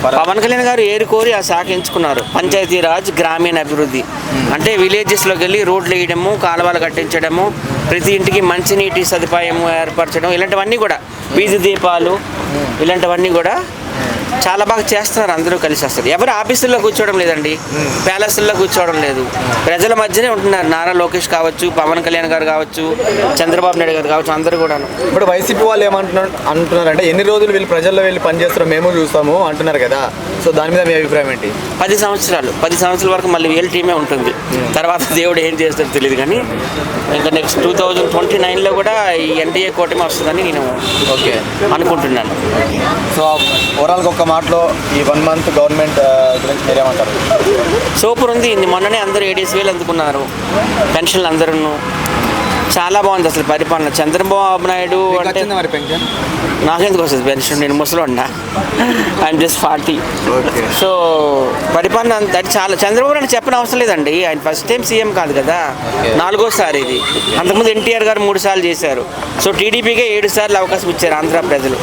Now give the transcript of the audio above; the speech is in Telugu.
పవన్ కళ్యాణ్ గారు ఏరుకోరి ఆ శాఖ ఎంచుకున్నారు. పంచాయతీరాజ్ గ్రామీణ అభివృద్ధి అంటే విలేజెస్లోకి వెళ్ళి రోడ్లు వేయడము, కాలువలు కట్టించడము, ప్రతి ఇంటికి మంచినీటి సదుపాయం ఏర్పరచడం, ఇలాంటివన్నీ కూడా వీధి దీపాలు ఇలాంటివన్నీ కూడా చాలా బాగా చేస్తున్నారు. అందరూ కలిసి వస్తారు. ఎవరు ఆఫీసుల్లో కూర్చోవడం లేదండి, ప్యాలెస్ల్లో కూర్చోవడం లేదు, ప్రజల మధ్యనే ఉంటున్నారు. నారా లోకేష్ కావచ్చు, పవన్ కళ్యాణ్ గారు కావచ్చు, చంద్రబాబు నాయుడు గారు కావచ్చు, అందరూ కూడా. ఇప్పుడు వైసీపీ వాళ్ళు అంటున్నారంటే ఎన్ని రోజులు వీళ్ళు ప్రజల్లో వెళ్ళి పనిచేస్తారో మేము చూస్తాము అంటున్నారు కదా, సో దాని మీద మీ అభిప్రాయం ఏంటి? 10 సంవత్సరాల వరకు మళ్ళీ వీళ్ళ టీమే ఉంటుంది. తర్వాత దేవుడు ఏం చేస్తాడో తెలియదు. కానీ ఇంకా నెక్స్ట్ 2029లో కూడా ఈ ఎన్డీఏ కూటమి వస్తుందని నేను అనుకుంటున్నాను. సో ఓవరాల్గా ఒక మాటలో ఈ 1 మంత్ గవర్నమెంట్ గురించి మీరేమంటారు? సూపర్ ఉంది. మొన్ననే అందరూ 70,000 అందుకున్నారు పెన్షన్లు అందరూ. చాలా బాగుంది అసలు పరిపాలన. చంద్రబాబు నాయుడు అంటే నాకెందుకు వస్తుంది పెన్షన్, నేను ముసలోన్నా, ఐఎమ్ జస్ట్ 40. సో పరిపాలన అంటే చాలా. చంద్రబాబు నాయుడు చెప్పని అవసరం లేదండి, ఆయన ఫస్ట్ టైం సీఎం కాదు కదా, 4వ సారి ఇది. అంతకుముందు ఎన్టీఆర్ గారు 3 సార్లు చేశారు. సో టీడీపీకే 7 సార్లు అవకాశం ఇచ్చారు ఆంధ్ర ప్రజలు.